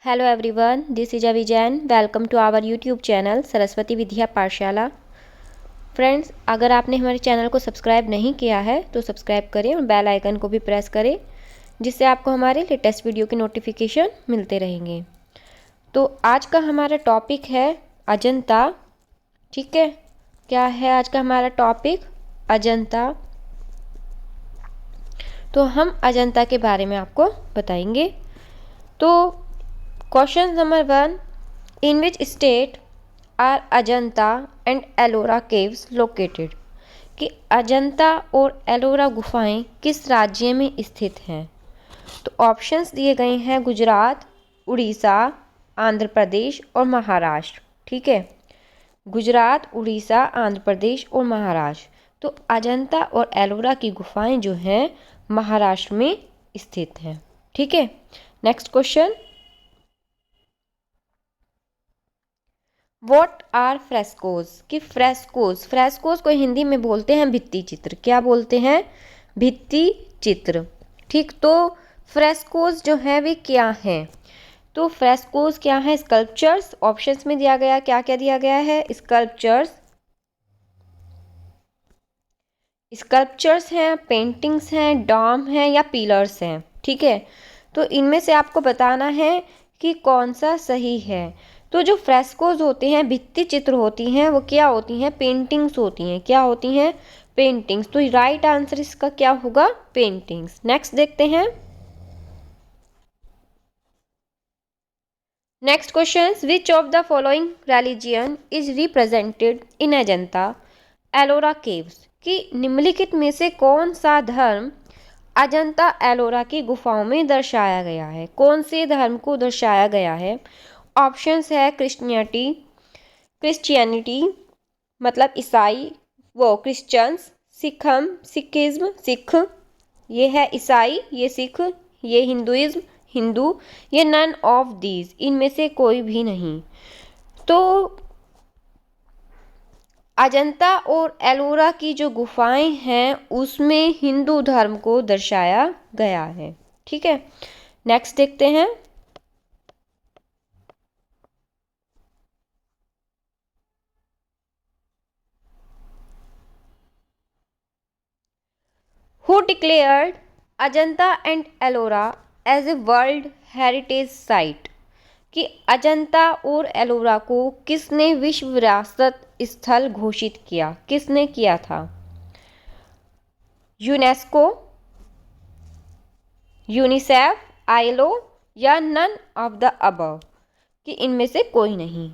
Hello everyone, this is Avi Jain. Welcome to our YouTube channel Saraswati Vidya पाठशाला। Friends, अगर आपने हमारे चैनल को सब्सक्राइब नहीं किया है तो सब्सक्राइब करें और बेल आइकन को भी प्रेस करें, जिससे आपको हमारे लेटेस्ट वीडियो के नोटिफिकेशन मिलते रहेंगे। तो आज का हमारा टॉपिक है अजंता। ठीक है, क्या है आज का हमारा टॉपिक? अजंता। तो हम अजंता के बारे में आपको बताएंगे। तो question number 1, in which state are Ajanta and Ellora caves located? कि अजंता और एलोरा गुफाएं किस राज्य में स्थित हैं? तो ऑप्शंस दिए गए हैं गुजरात, उड़ीसा, आंध्र प्रदेश और महाराष्ट्र। ठीक है, गुजरात, उड़ीसा, आंध्र प्रदेश और महाराष्ट्र। तो अजंता और एलोरा की गुफाएं जो हैं महाराष्ट्र में स्थित हैं। ठीक है, नेक्स्ट क्वेश्चन, वॉट आर फ्रेस्कोज? कि फ्रेस्कोज को हिंदी में बोलते हैं भित्ति चित्र। क्या बोलते हैं? भित्ति चित्र। ठीक, तो फ्रेस्कोज जो है वे क्या हैं? तो फ्रेस्कोज क्या है? स्कल्पचर्स। ऑप्शंस में दिया गया, क्या क्या दिया गया है? स्कल्पचर्स हैं, पेंटिंग्स हैं, डॉम हैं या पिलर्स हैं। ठीक है, तो इनमें से आपको बताना है कि कौन सा सही है। तो जो फ्रेस्कोज होते हैं, भित्ति चित्र होती हैं, वो क्या होती हैं? पेंटिंग्स होती हैं। क्या होती हैं? पेंटिंग्स। तो राइट आंसर इसका क्या होगा? पेंटिंग्स। नेक्स्ट देखते हैं। Next question, which of the following religion is represented in Ajanta Ellora caves? कि निम्नलिखित में से कौन सा धर्म अजंता एलोरा की गुफाओं में दर्शाया गया है? कौन से धर्म को दर्शाया गया है? ऑप्शंस है क्रिश्चियनिटी मतलब ईसाई, वो क्रिश्चियंस, सिखिज्म सिख, ये है ईसाई, ये सिख, ये हिंदुइज्म हिंदू, ये नन ऑफ दीज, इनमें से कोई भी नहीं। तो अजंता और एलोरा की जो गुफाएं हैं उसमें हिंदू धर्म को दर्शाया गया है। ठीक है, नेक्स्ट देखते हैं। Who declared Ajanta and Ellora as a world heritage site? कि अजंता और एलोरा को किसने विश्व विरासत स्थल घोषित किया? किसने किया था? यूनेस्को, यूनिसेफ, आईएलओ या नन ऑफ द अबव? कि इनमें से कोई नहीं।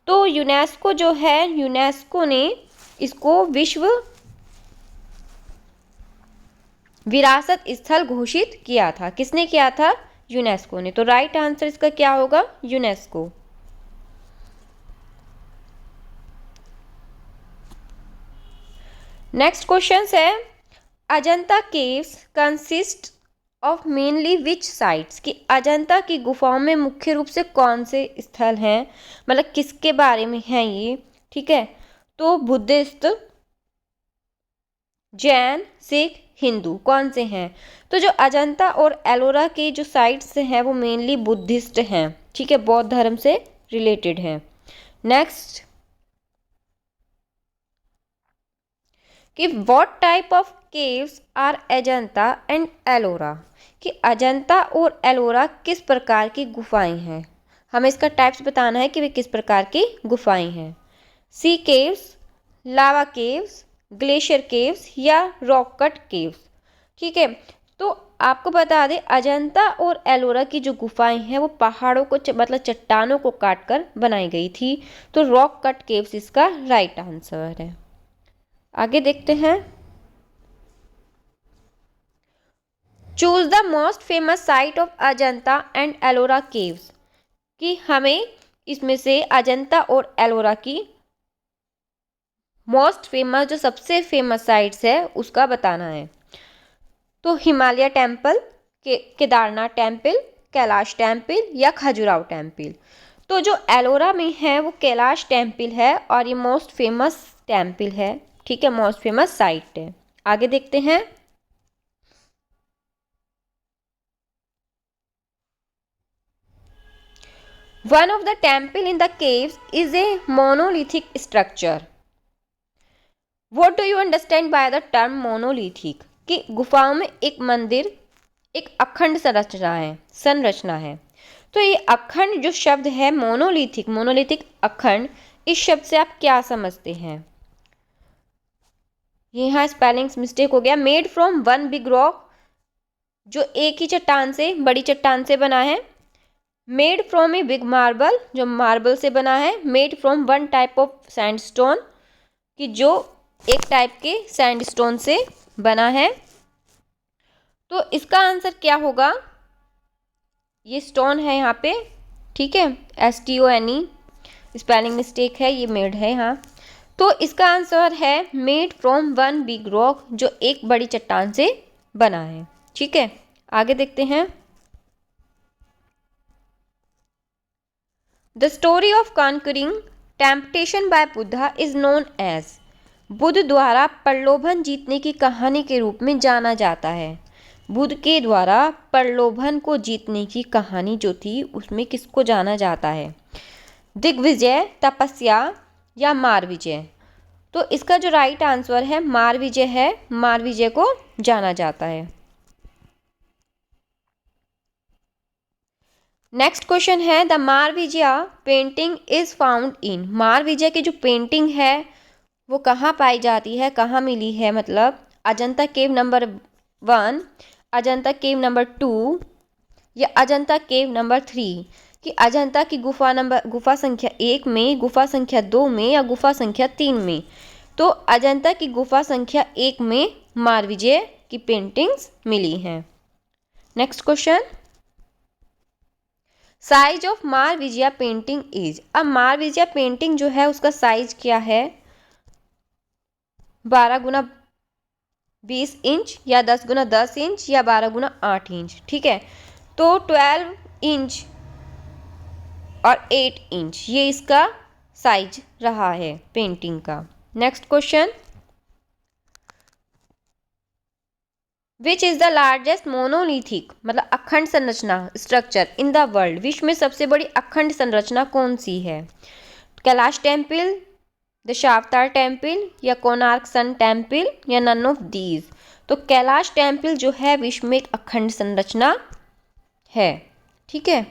तो यूनेस्को जो है, यूनेस्को ने इसको विश्व विरासत स्थल घोषित किया था। किसने किया था? यूनेस्को ने। तो राइट आंसर इसका क्या होगा? यूनेस्को। नेक्स्ट क्वेश्चन है, Ajanta caves consist of mainly which sites? कि अजंता की गुफाओं में मुख्य रूप से कौन से स्थल हैं, मतलब किसके बारे में है ये? ठीक है, तो बुद्धिस्ट, जैन, सिख, हिंदू, कौन से हैं? तो जो अजंता और एलोरा के जो साइट्स हैं वो मेनली बुद्धिस्ट हैं। ठीक है, बौद्ध धर्म से रिलेटेड हैं। नेक्स्ट, कि what type of caves are Ajanta and Ellora? कि अजंता और एलोरा किस प्रकार की गुफाएं हैं? हमें इसका टाइप्स बताना है कि वे किस प्रकार की गुफाएं हैं। सी केव्स, लावा केव्स, ग्लेशियर केव्स या रॉक कट केव्स? ठीक है, तो आपको बता दें अजंता और एलोरा की जो गुफाएं हैं वो पहाड़ों को मतलब चट्टानों को काटकर बनाई गई थी। तो रॉक कट केव्स इसका राइट आंसर है। आगे देखते हैं। Choose the most famous site of Ajanta and Ellora caves? कि हमें इसमें से अजंता और एलोरा की मोस्ट फेमस, जो सबसे फेमस साइट्स है उसका बताना है। तो Himalaya temple, Kedarnath temple, Kailash temple या खजुराहो टेम्पल? तो जो एलोरा में है वो कैलाश टेम्पल है और ये मोस्ट फेमस टेम्पल है। ठीक है, मोस्ट फेमस साइट है। आगे देखते हैं। One of the temple in the caves is a monolithic structure. What do you understand by the term monolithic? कि गुफाओं में एक मंदिर एक अखंड संरचना है। तो ये अखंड जो शब्द है मोनोलिथिक, मोनोलिथिक अखंड, इस शब्द से आप क्या समझते हैं? यहाँ स्पेलिंग्स मिस्टेक हो गया। Made from one big rock, जो एक ही चट्टान से, बड़ी चट्टान से बना है। Made from a big marble, जो मार्बल से बना है। Made from one type of sandstone, कि जो एक टाइप के सैंडस्टोन से बना है। तो इसका आंसर क्या होगा? ये स्टोन है यहाँ पे, ठीक है, STONE, स्पेलिंग मिस्टेक है, ये मेड है यहाँ। तो इसका आंसर है made from one big rock, जो एक बड़ी चट्टान से बना है। ठीक है, आगे देखते हैं। The story of conquering temptation by Buddha is known as, Buddha द्वारा प्रलोभन जीतने की कहानी के रूप में जाना जाता है। बुद्ध के द्वारा प्रलोभन को जीतने की कहानी जो थी, उसमें किसको जाना जाता है? दिग्विजय, तपस्या या मारविजय? तो इसका जो राइट आंसर है मारविजय है, मारविजय को जाना जाता है। नेक्स्ट क्वेश्चन है the Maravijaya painting is found in, Maravijaya की जो पेंटिंग है वो कहाँ पाई जाती है, कहाँ मिली है? मतलब अजंता केव नंबर 1, अजंता केव नंबर 2 या अजंता केव नंबर 3? कि अजंता की गुफा संख्या 1 में, गुफा संख्या 2 में या गुफा संख्या 3 में? तो अजंता की गुफा संख्या 1 में मारविजय की पेंटिंग्स मिली हैं। Next question, size of Maravijaya painting is, अब मारविजय पेंटिंग जो है उसका साइज क्या है? 12 गुना 20 इंच या 10 गुना 10 इंच या 12 गुना 8 इंच? ठीक है, तो 12 इंच और 8 इंच ये इसका साइज रहा है पेंटिंग का। Next question, which is the largest monolithic, मतलब अखंड संरचना स्ट्रक्चर इन द वर्ल्ड, विश्व में सबसे बड़ी अखंड संरचना कौन सी है? कैलाश टेम्पल, दशावतार टेम्पल या कोणार्क सन टेम्पल या नन ऑफ दीज? तो कैलाश टेम्पल जो है विश्व में एक अखंड संरचना है। ठीक है,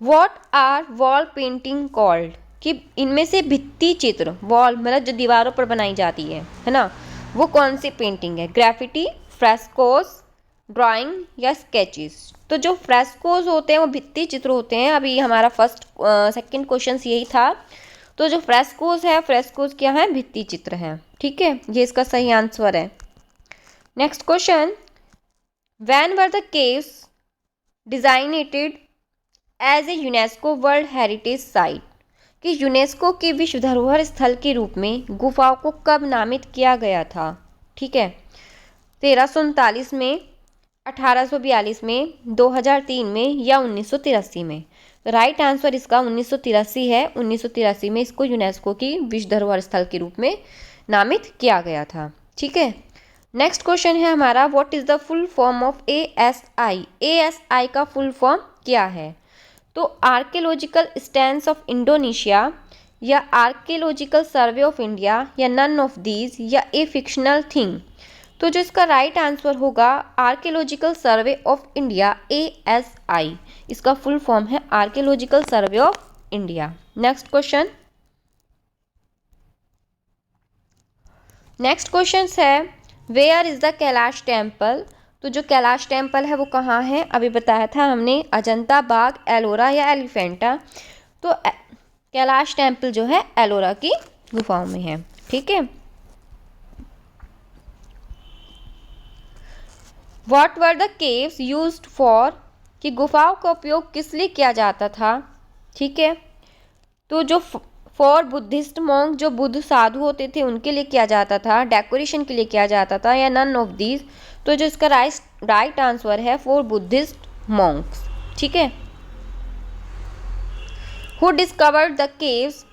what are wall painting called, कि इनमें से भित्ति चित्र, वॉल मतलब जो दीवारों पर बनाई जाती है ना, वो कौन सी पेंटिंग है? ग्राफिटी, फ्रेस्कोस, ड्राइंग या स्केचेस? तो जो फ्रेस्कोस होते हैं वो भित्ति चित्र होते हैं। अभी हमारा सेकंड क्वेश्चन यही था। तो जो फ्रेस्कोस है, फ्रेस्कोस क्या है? भित्ति चित्र है। ठीक है, ये इसका सही आंसर है। Next question, when were the caves designated as a UNESCO world heritage site, कि यूनेस्को की विश्व धरोहर स्थल के रूप में गुफाओं को कब नामित किया गया था? ठीक है, 1339 में, 1842 में, 2003 में या 1983 में? राइट आंसर इसका 1983 है। 1983 में इसको यूनेस्को की विश्व धरोहर स्थल के रूप में नामित किया गया था। ठीक है, नेक्स्ट क्वेश्चन है हमारा, what is the full form of ASI? ASI का फुल फॉर्म क्या है? तो आर्कियोलॉजिकल स्टैंस ऑफ इंडोनेशिया या आर्कियोलॉजिकल सर्वे ऑफ इंडिया या नन ऑफ दीज या ए फिक्शनल थिंग? तो जो इसका राइट आंसर होगा archaeological survey of India, ASI, इसका फुल फॉर्म है archaeological survey of India. Next question, next question है where is the Kailash temple? तो जो कैलाश टेम्पल है वो कहाँ है? अभी बताया था हमने, अजंता, बाग, एलोरा या एलिफेंटा? तो कैलाश टेम्पल जो है एलोरा की गुफाओं में है। ठीक है, what were the caves used for, कि गुफाओं का उपयोग किस लिए किया जाता था? ठीक है, तो जो फॉर बुद्धिस्ट मॉन्क, जो बुद्ध साधु होते थे उनके लिए किया जाता था, डेकोरेशन के लिए किया जाता था या नन ऑफ दीज? तो जो इसका राइट आंसर है फॉर बुद्धिस्ट मॉन्क्स। ठीक है, हु डिस्कवर्ड द केव्स,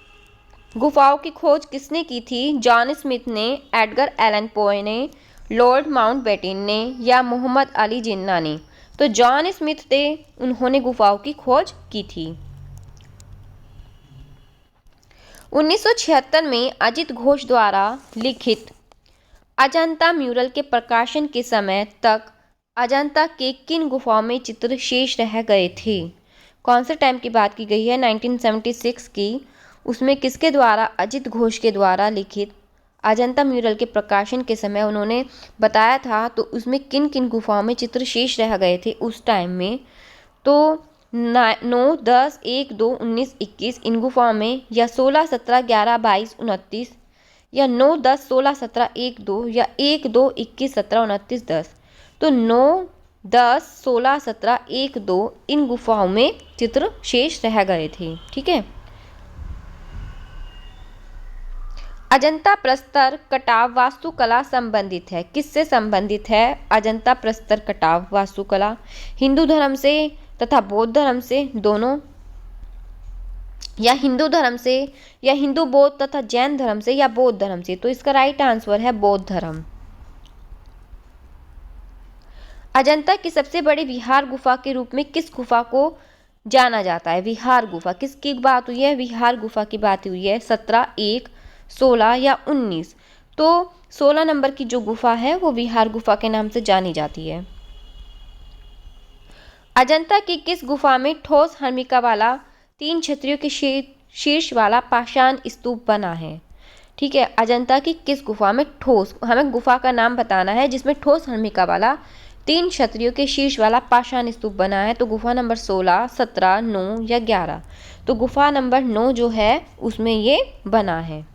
गुफाओं की खोज किसने की थी? जॉन स्मिथ ने, एडगर एलन पोए ने, लॉर्ड माउंटबेटन ने या मोहम्मद अली जिन्ना ने? तो जॉन स्मिथ थे, उन्होंने गुफाओं की खोज की थी। 1976 में अजित घोष द्वारा लिखित अजंता म्यूरल के प्रकाशन के समय तक अजंता के किन गुफाओं में चित्र शेष रह गए थे? कौन से टाइम की बात की गई है? 1976 की। उसमें किसके द्वारा? अजित घोष के द्वारा लिखित अजंता म्यूरल के प्रकाशन के समय उन्होंने बताया था। तो उसमें किन किन गुफाओं में चित्र शेष रह गए थे उस टाइम में? तो 9, 10, 1, 2, 19, 21 इन गुफाओं में, या 16, 17, 11, 22, 29, या 9, 10, 16, 17, 1, 2, या 1, 2, 21, 17, 29, 10। तो 9, 10, 16, 17, 1, 2 इन गुफाओं में चित्र शेष रह गए थे। ठीक है। अजंता प्रस्तर कटाव वास्तुकला संबंधित है। किससे संबंधित है अजंता प्रस्तर कटाव वास्तुकला? हिंदू धर्म से तथा बौद्ध धर्म से, दोनों, या हिंदू धर्म से, या हिंदू बौद्ध तथा जैन धर्म से, या बौद्ध धर्म से? तो इसका राइट आंसर है बौद्ध धर्म। अजंता की सबसे बड़ी विहार गुफा के रूप में किस गुफा को जाना जाता है? विहार गुफा किसकी बात हुई है? विहार गुफा की बात हुई है। 17, 1, 16 या 19? तो 16 नंबर की जो गुफा है वो विहार गुफा के नाम से जानी जाती है। अजंता की किस गुफा में ठोस हर्मिका वाला 3 छतरियों के शीर्ष वाला पाषाण स्तूप बना है? ठीक है। अजंता की किस गुफा में ठोस, हमें गुफा का नाम बताना है जिसमें ठोस हर्मिका वाला 3 छतरियों के शीर्ष वाला पाषाण स्तूप बना है। तो गुफा नंबर 16, 17, 9 या 11? तो गुफा नंबर 9 जो है उसमें ये बना है।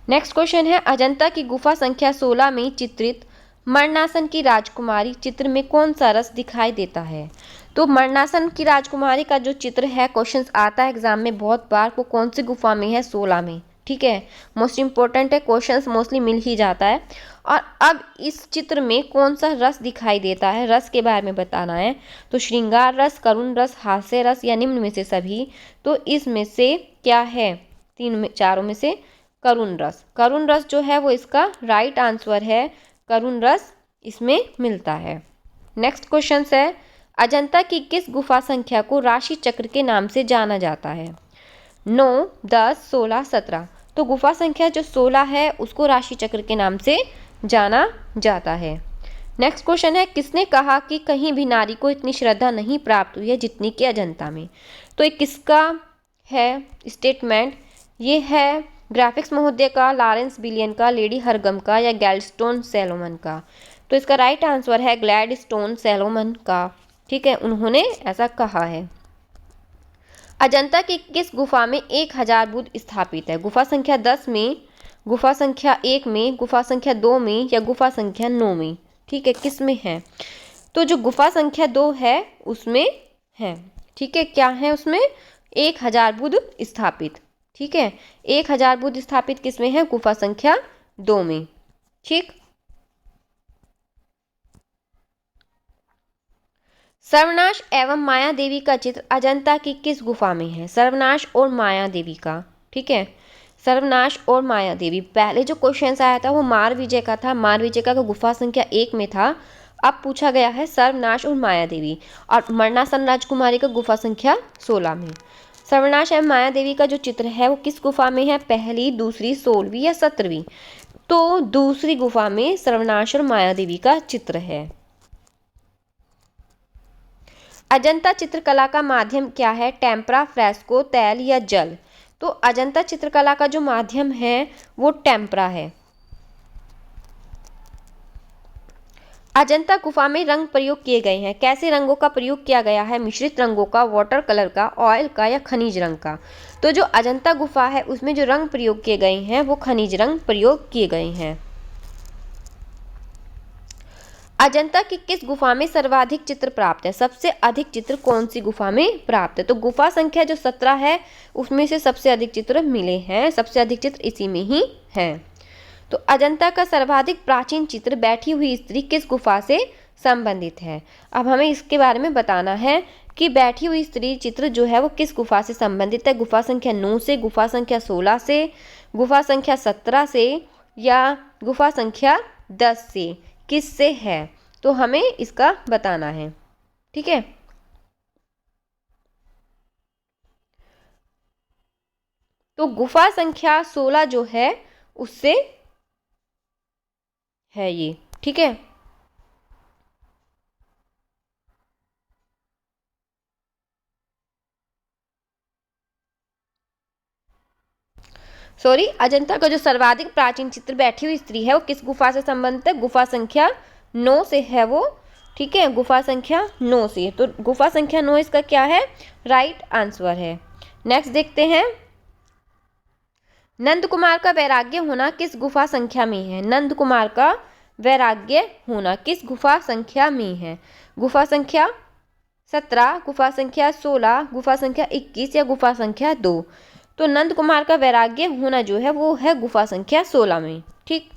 नेक्स्ट क्वेश्चन है, अजंता की गुफा संख्या 16 में चित्रित मरणासन की राजकुमारी चित्र में कौन सा रस दिखाई देता है? तो मरणासन की राजकुमारी का जो चित्र है, क्वेश्चंस आता है एग्जाम में बहुत बार, वो कौन सी गुफा में है? 16 में। ठीक है, मोस्ट इंपॉर्टेंट है, क्वेश्चंस मोस्टली मिल ही जाता है। और अब इस चित्र में कौन सा रस दिखाई देता है, रस के बारे में बताना है। तो श्रृंगार रस, करुण रस, हास्य रस, या निम्न में से सभी? तो इसमें से क्या है? चारों में से करुण रस। करुण रस जो है वो इसका राइट आंसर है, करुण रस इसमें मिलता है। नेक्स्ट क्वेश्चन है, अजंता की किस गुफा संख्या को राशि चक्र के नाम से जाना जाता है? 9, 10, 16, 17? तो गुफा संख्या जो 16 है उसको राशि चक्र के नाम से जाना जाता है। नेक्स्ट क्वेश्चन है, किसने कहा कि कहीं भी नारी को इतनी श्रद्धा नहीं प्राप्त हुई है जितनी कि अजंता में? तो ये किसका है स्टेटमेंट? ये है ग्राफिक्स महोदय का, लॉरेंस बिलियन का, लेडी हरगम का, या ग्लैडस्टोन सैलोमन का? तो इसका राइट आंसर है ग्लैडस्टोन सैलोमन का। ठीक है, उन्होंने ऐसा कहा है। अजंता की किस गुफा में 1000 बुद्ध स्थापित है? गुफा संख्या 10 में, गुफा संख्या 1 में, गुफा संख्या 2 में, या गुफा संख्या 9 में? ठीक है, किस में है? तो जो गुफा संख्या 2 है उसमें है। ठीक है, क्या है उसमें? 1000 बुद्ध स्थापित। ठीक है, 1000 बुद्ध स्थापित किस में है? गुफा संख्या 2 में। ठीक। सर्वनाश एवं माया देवी का चित्र अजंता की किस गुफा में है? सर्वनाश और माया देवी का। ठीक है, सर्वनाश और माया देवी। पहले जो क्वेश्चन आया था वो मार विजय का था, मार विजय का गुफा संख्या 1 में था। अब पूछा गया है सर्वनाश और माया देवी, और मरणासन राजकुमारी का गुफा संख्या 16 में। सर्वनाश एवं माया देवी का जो चित्र है वो किस गुफा में है? पहली, दूसरी, 16वीं या 17वीं? तो दूसरी गुफा में सर्वनाश और माया देवी का चित्र है। अजंता चित्रकला का माध्यम क्या है? टेम्परा, फ्रेस्को, तैल या जल? तो अजंता चित्रकला का जो माध्यम है वो टेम्परा है। अजंता गुफा में रंग प्रयोग किए गए हैं। कैसे रंगों का प्रयोग किया गया है? मिश्रित रंगों का, वाटर कलर का, ऑयल का, या खनिज रंग का? तो जो अजंता गुफा है उसमें जो रंग प्रयोग किए गए हैं वो खनिज रंग प्रयोग किए गए हैं। अजंता की किस गुफा में सर्वाधिक चित्र प्राप्त है? सबसे अधिक चित्र कौन सी गुफा में प्राप्त है? तो गुफा संख्या जो 17 है उसमें से सबसे अधिक चित्र मिले हैं, सबसे अधिक चित्र इसी में ही है। तो अजंता का सर्वाधिक प्राचीन चित्र बैठी हुई स्त्री किस गुफा से संबंधित है? अब हमें इसके बारे में बताना है कि बैठी हुई स्त्री चित्र जो है वो किस गुफा से संबंधित है। गुफा संख्या 9 से, गुफा संख्या 16 से, गुफा संख्या 17 से, या गुफा संख्या 10 से? किससे है? तो हमें इसका बताना है। ठीक है, तो गुफा संख्या 16 जो है उससे है ये। ठीक है, सॉरी, अजंता का जो सर्वाधिक प्राचीन चित्र बैठी हुई स्त्री है वो किस गुफा से संबंधित है? गुफा संख्या 9 से है वो। ठीक है, गुफा संख्या 9 से, तो गुफा संख्या 9 इसका क्या है? राइट आंसर है। नेक्स्ट देखते हैं, नंद कुमार का वैराग्य होना किस गुफा संख्या में है? नंद कुमार का वैराग्य होना किस गुफा संख्या में है? गुफा संख्या 17, गुफा संख्या 16, गुफा संख्या 21 या गुफा संख्या 2? तो नंद कुमार का वैराग्य होना जो है वो है गुफा संख्या 16 में। ठीक,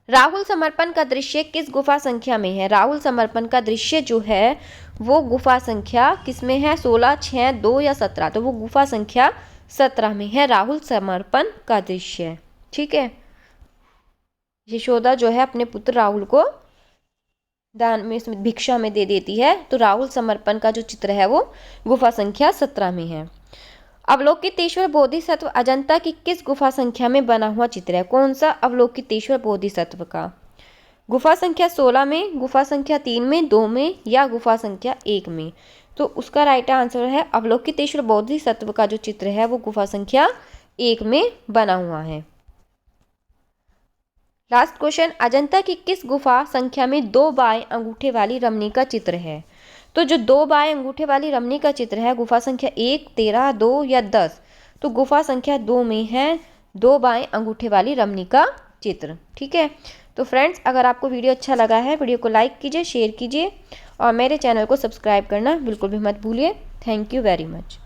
राहुल समर्पण का दृश्य किस गुफा संख्या में है? राहुल समर्पण का दृश्य जो है वो गुफा संख्या किस में है? 16, 6, 2 या 17? तो वो गुफा संख्या 17 में है राहुल समर्पण का दृश्य। ठीक है, यशोदा जो है अपने पुत्र राहुल को दान में, भिक्षा में दे देती है, तो राहुल समर्पण का जो चित्र है वो गुफा संख्या 17 में है। अवलोकितेश्वर बोधिसत्व अजंता की किस गुफा संख्या में बना हुआ चित्र है? कौन सा अवलोकितेश्वर बोधिसत्व का? गुफा संख्या 16 में, गुफा संख्या 3 में, 2 में या गुफा संख्या 1 में? तो उसका राइट आंसर है अवलोकितेश्वर बोधिसत्व का जो चित्र है वो गुफा संख्या 1 में बना हुआ है। लास्ट क्वेश्चन, अजंता की किस गुफा संख्या में 2 बाएं अंगूठे वाली रमणी का चित्र है? तो जो 2 बाएं अंगूठे वाली रमणी का चित्र है गुफा संख्या 1, 13, 2 या 10? तो गुफा संख्या 2 में है 2 बाएं अंगूठे वाली रमणी का चित्र। ठीक है, तो फ्रेंड्स अगर आपको वीडियो अच्छा लगा है, वीडियो को लाइक कीजिए, शेयर कीजिए और मेरे चैनल को सब्सक्राइब करना बिल्कुल भी मत भूलिए। Thank you very much.